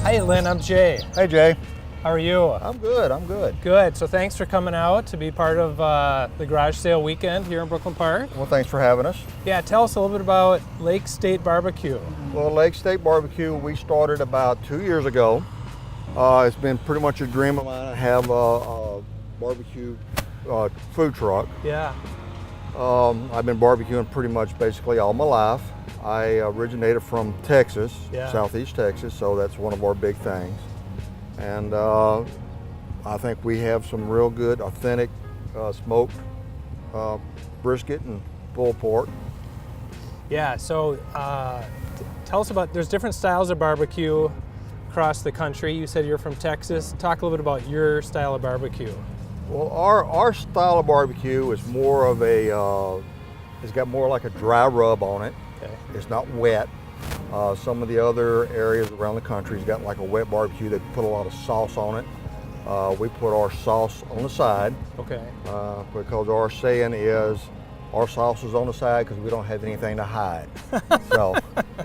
Hey Lynn, I'm Jay. Hey Jay. How are you? I'm good, I'm good. Good, so thanks for coming out to be part of the garage sale weekend here in Brooklyn Park. Well, thanks for having us. Yeah, tell us a little bit about Lake State Barbecue. Well, Lake State Barbecue, we started about 2 years ago. It's been pretty much a dream of mine to have a barbecue food truck. Yeah. I've been barbecuing pretty much basically all my life. I originated from Texas, Southeast Texas, so that's one of our big things. And I think we have some real good, authentic smoked brisket and pulled pork. Yeah, so tell us about, there's different styles of barbecue across the country. You said you're from Texas. Talk a little bit about your style of barbecue. Well, our style of barbecue is more of a, it's got more like a dry rub on it. Okay. It's not wet. Some of the other areas around the country's got like a wet barbecue. They put a lot of sauce on it. We put our sauce on the side. Okay. Because our saying is, our sauce is on the side because we don't have anything to hide. So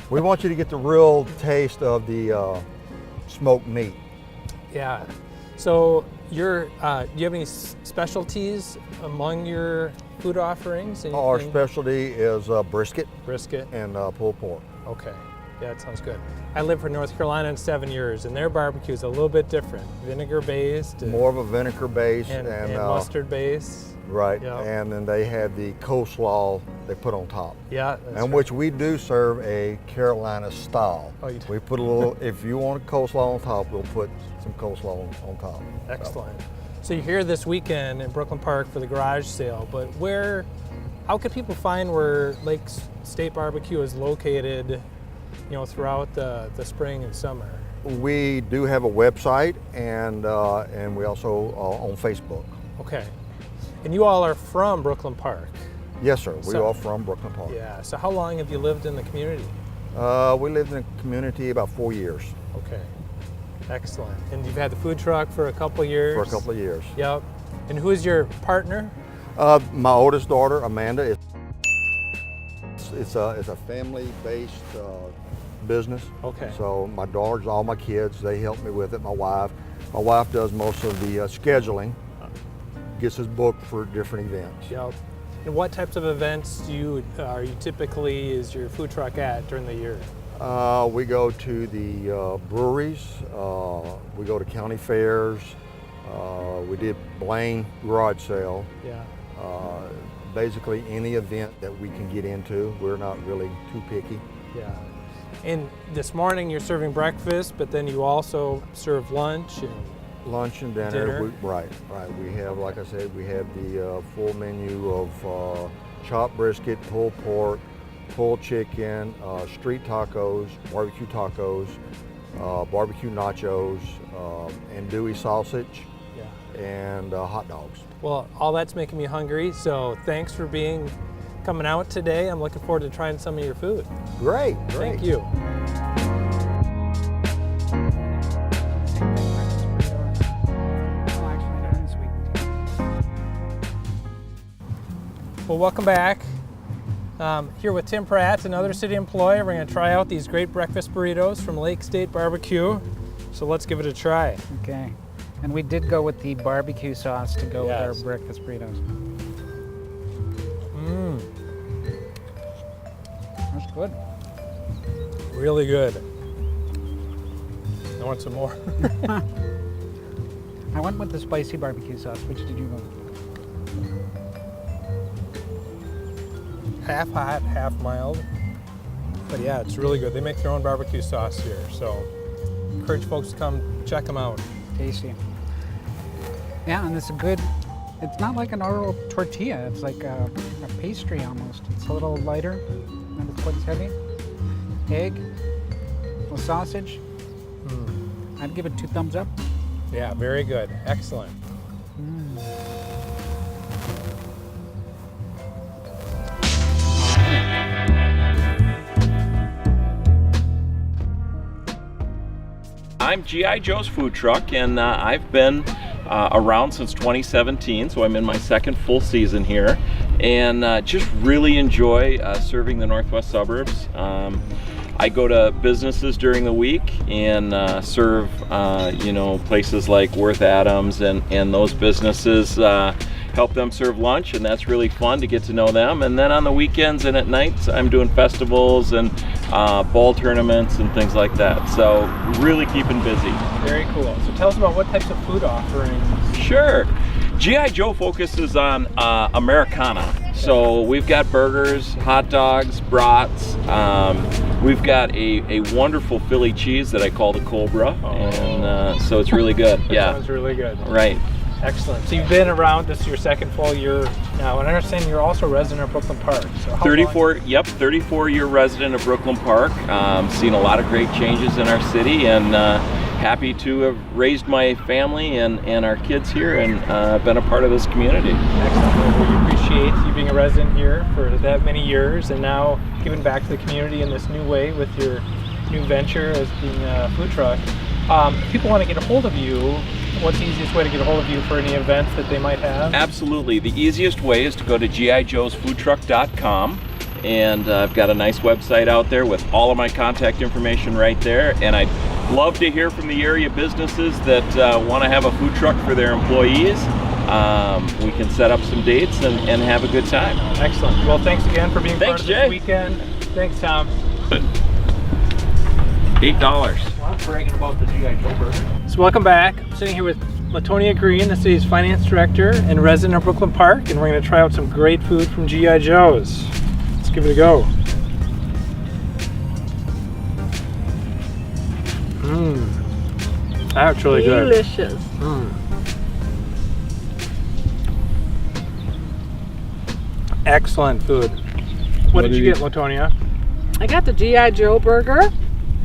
we want you to get the real taste of the smoked meat. Yeah. So do you have any specialties among your food offerings? Anything? Our specialty is brisket. Brisket. And pulled pork. Okay. Yeah, that sounds good. I lived for North Carolina in 7 years, and their barbecue is a little bit different. Vinegar based. More of a vinegar base. And mustard base. Right, Yep. And then they have the coleslaw they put on top. Yeah, that's right. Which we do serve a Carolina style. Oh, you do? We put a little, if you want a coleslaw on top, we'll put some coleslaw on top. Excellent. So you're here this weekend in Brooklyn Park for the garage sale, but how can people find where Lake State Barbecue is located, throughout the spring and summer? We do have a website and we also on Facebook. Okay. And you all are from Brooklyn Park? Yes, sir. We are from Brooklyn Park. Yeah. So how long have you lived in the community? We lived in the community about 4 years. Okay. Excellent. And you've had the food truck for a couple years? For a couple of years. Yep. And who is your partner? My oldest daughter, Amanda. It's a family-based business. Okay. So my daughters, all my kids, they help me with it. My wife does most of the scheduling. Gets us booked for different events. Yep. And what types of events is your food truck at during the year? We go to the breweries. We go to county fairs. We did Blaine garage sale. Yeah. Basically any event that we can get into. We're not really too picky. Yeah. And this morning you're serving breakfast, but then you also serve lunch and dinner. Right. We have, like I said, we have the full menu of chopped brisket, pulled pork, pulled chicken, street tacos, barbecue nachos, andouille sausage, and hot dogs. Well, all that's making me hungry, so thanks for coming out today. I'm looking forward to trying some of your food. Great. Thank you. Well, welcome back. Here with Tim Pratt, another city employee. We're going to try out these great breakfast burritos from Lake State Barbecue. So let's give it a try. Okay. And we did go with the barbecue sauce to go with our breakfast burritos. That's good. Really good. I want some more. I went with the spicy barbecue sauce. Which did you go with? Half hot, half mild. But yeah, it's really good. They make their own barbecue sauce here, so encourage folks to come check them out. Tasty. Yeah, and it's it's not like an oral tortilla. It's like a pastry almost. It's a little lighter, and it's quite heavy. Egg, little sausage. I'd give it 2 thumbs up. Yeah, very good. Excellent. I'm G.I. Joe's food truck, and I've been around since 2017, so I'm in my second full season here, and just really enjoy serving the northwest suburbs. I go to businesses during the week and serve, places like Worth Adams and those businesses, help them serve lunch, and that's really fun to get to know them. And then on the weekends and at nights, I'm doing festivals and ball tournaments and things like that. So really keeping busy. Very cool. So tell us about what types of food offerings. Sure. G.I. Joe focuses on Americana. So we've got burgers, hot dogs, brats. We've got a wonderful Philly cheese that I call the Cobra, and so it's really good. Yeah, Sounds really good. Right. Excellent. So you've been around, this is your second full year now, and I understand you're also a resident of Brooklyn Park. So how 34-year resident of Brooklyn Park. Seen a lot of great changes in our city, and happy to have raised my family and our kids here and been a part of this community. Excellent. Well, we appreciate you being a resident here for that many years and now giving back to the community in this new way with your new venture as being a food truck. If people want to get a hold of you, what's the easiest way to get a hold of you for any events that they might have? Absolutely. The easiest way is to go to gijoesfoodtruck.com, and I've got a nice website out there with all of my contact information right there. And I'd love to hear from the area businesses that want to have a food truck for their employees. We can set up some dates and have a good time. Excellent. Well, thanks again for being part of Jay. this weekend. Thanks, Tom. $8. Well, I'm bragging about the G.I. Joe burger. So welcome back. I'm sitting here with Latonia Green, the city's finance director and resident of Brooklyn Park, and we're going to try out some great food from G.I. Joe's. Let's give it a go. That's really good. Delicious. Excellent food. What did you get, Latonia? I got the G.I. Joe burger.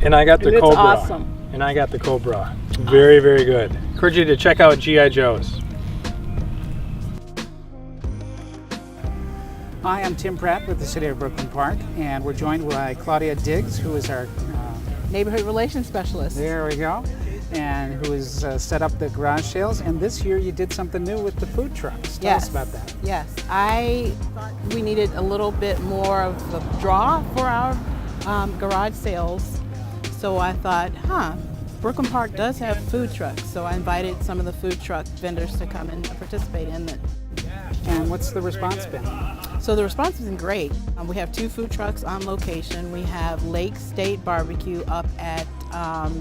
And I got the And it's Cobra. awesome. And I got the Cobra. Very, very good. Encourage you to check out G.I. Joe's. Hi, I'm Tim Pratt with the City of Brooklyn Park, and we're joined by Claudia Diggs, who is our Neighborhood Relations Specialist. there we go, and who has set up the garage sales. And this year you did something new with the food trucks. Tell us about that. Yes. I thought we needed a little bit more of a draw for our garage sales. So I thought, Brooklyn Park does have food trucks. So I invited some of the food truck vendors to come and participate in it. And what's the response been? So the response has been great. We have 2 food trucks on location. We have Lake State Barbecue up at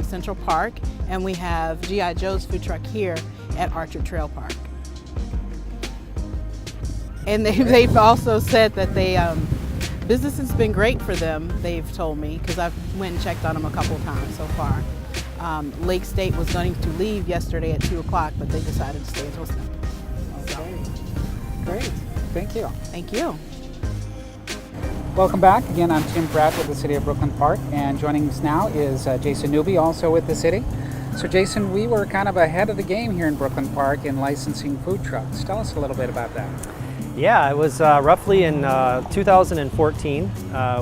Central Park, and we have G.I. Joe's food truck here at Archer Trail Park. And they've also said that business has been great for them, they've told me, because I've went and checked on them a couple of times so far. Lake State was going to leave yesterday at 2 o'clock, but they decided to stay until 7. Okay. Great. Thank you. Thank you. Welcome back. Again, I'm Tim Pratt with the City of Brooklyn Park, and joining us now is Jason Newby, also with the city. So Jason, we were kind of ahead of the game here in Brooklyn Park in licensing food trucks. Tell us a little bit about that. Yeah, it was roughly in 2014,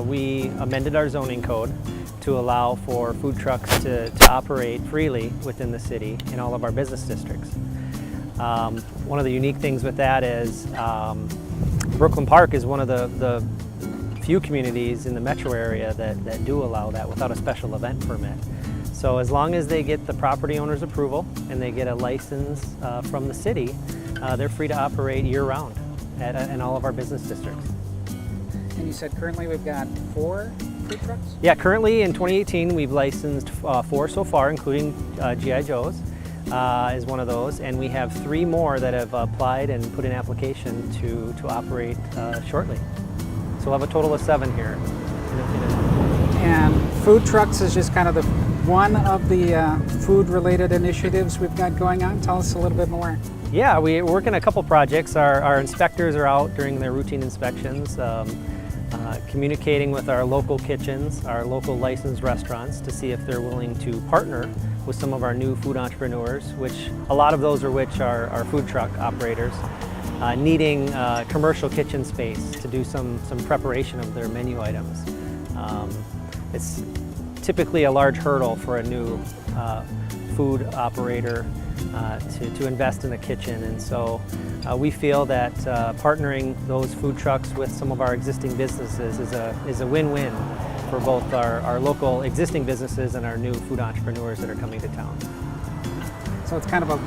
we amended our zoning code to allow for food trucks to operate freely within the city in all of our business districts. One of the unique things with that is Brooklyn Park is one of the few communities in the metro area that do allow that without a special event permit. So as long as they get the property owner's approval and they get a license from the city, they're free to operate year-round in all of our business districts. And you said currently we've got 4 food trucks? Yeah, currently in 2018 we've licensed 4 so far, including G.I. Joe's is one of those, and we have 3 more that have applied and put in application to operate shortly. So we'll have a total of 7 here. And food trucks is just kind of one of the food-related initiatives we've got going on. Tell us a little bit more. Yeah, we're working a couple projects. Our inspectors are out during their routine inspections, communicating with our local kitchens, our local licensed restaurants to see if they're willing to partner with some of our new food entrepreneurs, which a lot of those are food truck operators, needing commercial kitchen space to do some preparation of their menu items. It's typically a large hurdle for a new food operator to invest in a kitchen, and so we feel that partnering those food trucks with some of our existing businesses is a win-win for both our local existing businesses and our new food entrepreneurs that are coming to town. So it's kind of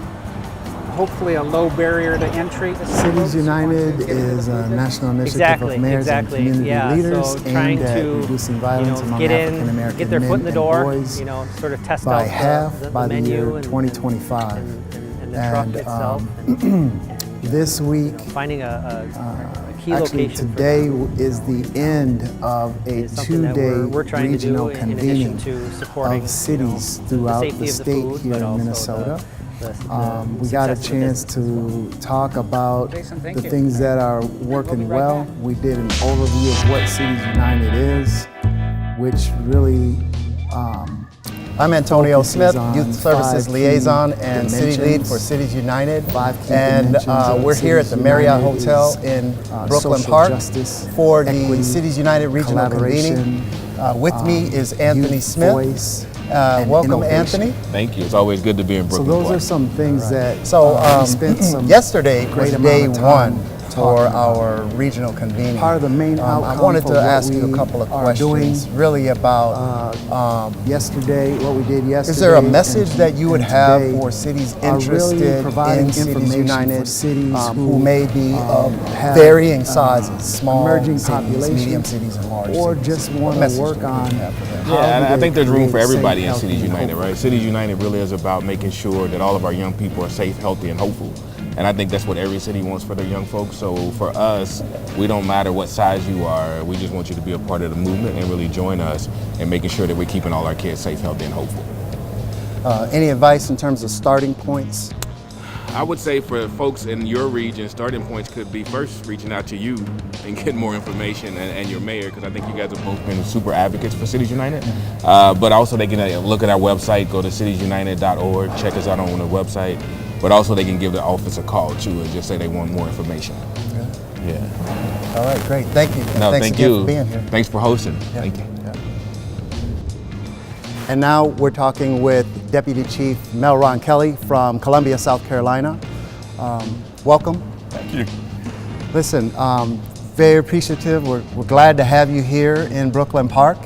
hopefully a low barrier to entry. Cities United is a national initiative of mayors and community leaders so trying aimed at to reducing violence among African American get their foot in the men door, and boys sort of test by out half the by the menu year and 2025. and the truck itself. This week, finding a key actually location today is the end of a two-day regional convening of cities throughout the state here in Minnesota. We got a chance to talk about the things that are working well. We did an overview of what Cities United is, which really I'm Antonio Smith, Youth Services Liaison and City Lead for Cities United. And we're here at the Marriott Hotel in Brooklyn Park for the Cities United Regional Convening. With me is Anthony Smith. Welcome, Anthony. Thank you. It's always good to be in Brooklyn So those Park. are some things that we spent some yesterday was great day amount of time one for our regional convening. Part of the main outcome I wanted for to what ask you we a couple of are questions, doing, really about yesterday, what we did yesterday. is there a message that you would have today for cities are really interested providing in Cities information United for cities who may be of have, varying sizes, small emerging cities, population, medium cities, and large or cities? just What want to message work do you on have for them? how Yeah, do and I they think there's room for create everybody safe, in healthy, Cities and United, hopeful. right? Cities United really is about making sure that all of our young people are safe, healthy, and hopeful. And I think that's what every city wants for their young folks. So for us, we don't matter what size you are. We just want you to be a part of the movement and really join us in making sure that we're keeping all our kids safe, healthy, and hopeful. Any advice in terms of starting points? I would say for folks in your region, starting points could be first reaching out to you and getting more information and your mayor, because I think you guys have both been super advocates for Cities United. But also they can look at our website, go to citiesunited.org, check us out on the website. But also they can give the office a call too and just say they want more information. Yeah. All right, great. Thank you. No, Thanks thank again you. for being here. Thanks for hosting. Yeah. Thank you. And now we're talking with Deputy Chief Melron Kelly from Columbia, South Carolina. Welcome. Thank you. Listen, very appreciative. We're glad to have you here in Brooklyn Park.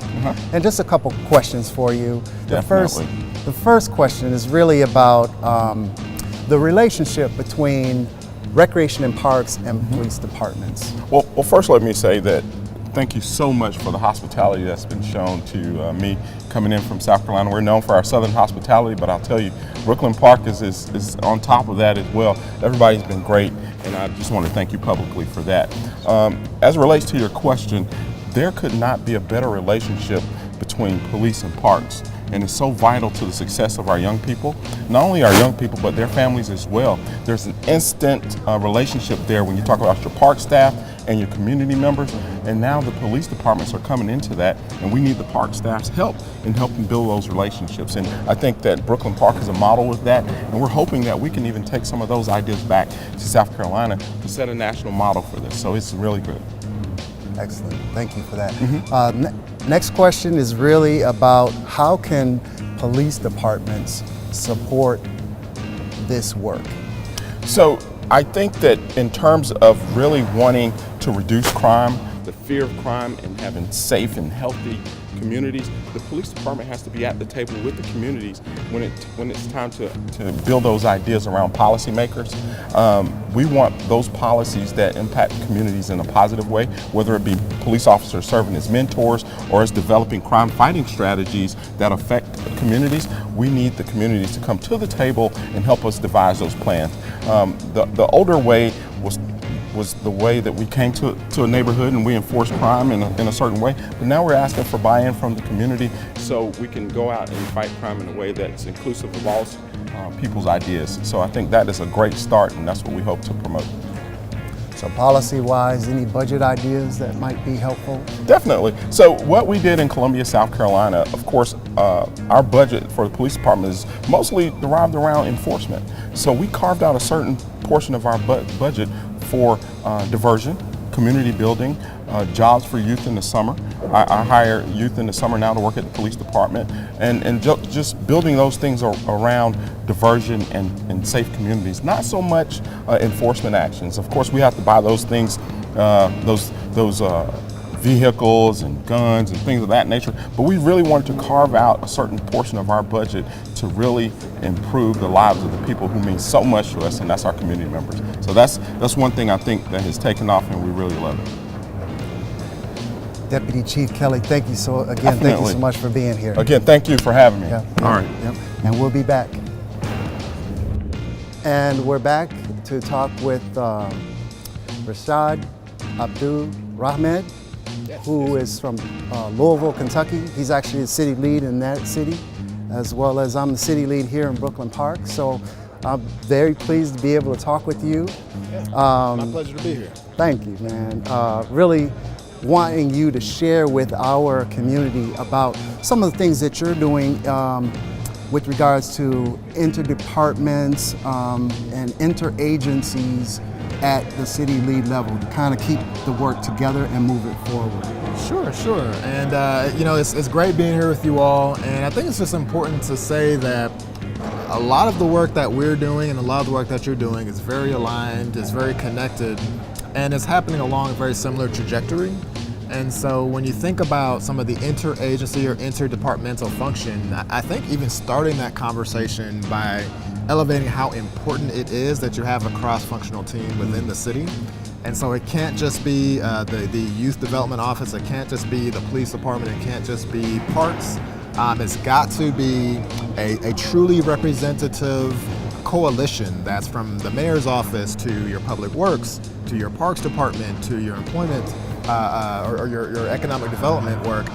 And just a couple questions for you. The first question is really about the relationship between recreation and parks and police departments. Well, first let me say that thank you so much for the hospitality that's been shown to me coming in from South Carolina. We're known for our southern hospitality, but I'll tell you, Brooklyn Park is on top of that as well. Everybody's been great, and I just want to thank you publicly for that. As it relates to your question, there could not be a better relationship between police and parks. And it's so vital to the success of our young people. Not only our young people, but their families as well. There's an instant relationship there when you talk about your park staff and your community members. And now the police departments are coming into that, and we need the park staff's help in helping build those relationships. And I think that Brooklyn Park is a model with that, and we're hoping that we can even take some of those ideas back to South Carolina to set a national model for this. So it's really good. Excellent. Thank you for that. Next question is really about how can police departments support this work? So I think that in terms of really wanting to reduce crime, the fear of crime, and having safe and healthy communities, the police department has to be at the table with the communities when it's time to build those ideas around policymakers. We want those policies that impact communities in a positive way, whether it be police officers serving as mentors or as developing crime fighting strategies that affect communities. We need the communities to come to the table and help us devise those plans. The older way was the way that we came to a neighborhood and we enforced crime in a certain way. But now we're asking for buy-in from the community so we can go out and fight crime in a way that's inclusive of all people's ideas. So I think that is a great start, and that's what we hope to promote. So policy-wise, any budget ideas that might be helpful? Definitely. So what we did in Columbia, South Carolina, of course, our budget for the police department is mostly derived around enforcement. So we carved out a certain portion of our budget for diversion, community building, jobs for youth in the summer. I hire youth in the summer now to work at the police department, and just building those things around diversion and safe communities. Not so much enforcement actions. Of course, we have to buy those things, those vehicles and guns and things of that nature, but we really wanted to carve out a certain portion of our budget to really improve the lives of the people who mean so much to us, and that's our community members. So that's one thing I think that has taken off, and we really love it. Deputy Chief Kelly, thank you so again. Thank you so much for being here. Again, thank you for having me. Yeah, All right. Yep. And we'll be back. And we're back to talk with Rashad Abdul Rahmed, who is from Louisville, Kentucky. He's actually the city lead in that city, as well as I'm the city lead here in Brooklyn Park. So I'm very pleased to be able to talk with you. My pleasure to be here. Thank you, man. Really wanting you to share with our community about some of the things that you're doing with regards to interdepartments and interagencies at the city lead level to kind of keep the work together and move it forward. Sure. And you know, it's great being here with you all. And I think it's just important to say that a lot of the work that we're doing and a lot of the work that you're doing is very aligned, it's very connected, and it's happening along a very similar trajectory. And so when you think about some of the interagency or interdepartmental function, I think even starting that conversation by elevating how important it is that you have a cross-functional team within the city. And so it can't just be the youth development office, it can't just be the police department, it can't just be parks. It's got to be a truly representative coalition that's from the mayor's office to your public works, to your parks department, to your employment, or your economic development work.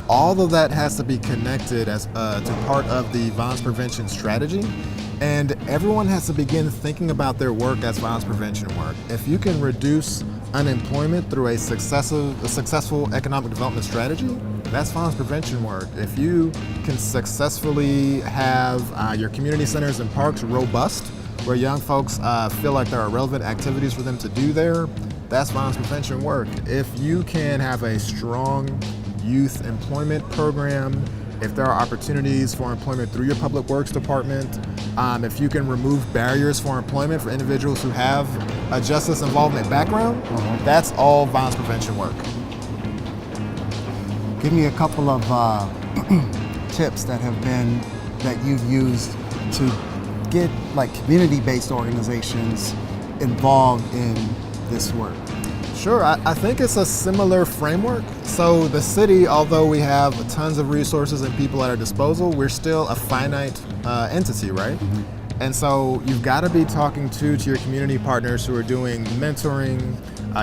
All of that has to be connected as to part of the violence prevention strategy. And everyone has to begin thinking about their work as violence prevention work. If you can reduce unemployment through a successful economic development strategy, that's violence prevention work. If you can successfully have your community centers and parks robust, where young folks feel like there are relevant activities for them to do there, that's violence prevention work. If you can have a strong youth employment program, if there are opportunities for employment through your public works department, if you can remove barriers for employment for individuals who have a justice involvement background, that's all violence prevention work. Give me a couple of tips that you've used to get like community-based organizations involved in this work. Sure, I think it's a similar framework. So the city, although we have tons of resources and people at our disposal, we're still a finite entity, right? And so you've got to be talking to your community partners who are doing mentoring,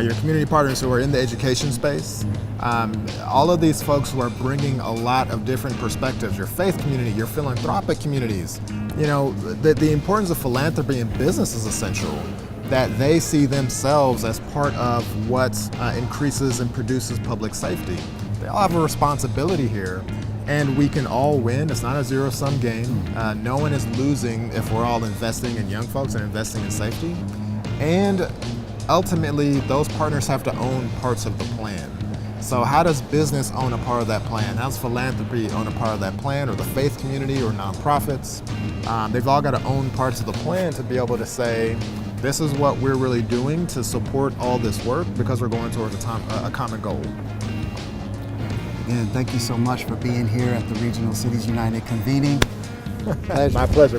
your community partners who are in the education space, all of these folks who are bringing a lot of different perspectives, your faith community, your philanthropic communities. You know, the importance of philanthropy in business is essential, that they see themselves as part of what increases and produces public safety. They all have a responsibility here, and we can all win. It's not a zero-sum game. No one is losing if we're all investing in young folks and investing in safety. And ultimately, those partners have to own parts of the plan. So how does business own a part of that plan? How does philanthropy own a part of that plan, or the faith community or nonprofits? They've all got to own parts of the plan to be able to say, this is what we're really doing to support all this work because we're going towards a common goal. Again, thank you so much for being here at the Regional Cities United convening. My pleasure.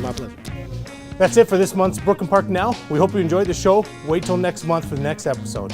That's it for this month's Brooklyn Park Now. We hope you enjoyed the show. Wait till next month for the next episode.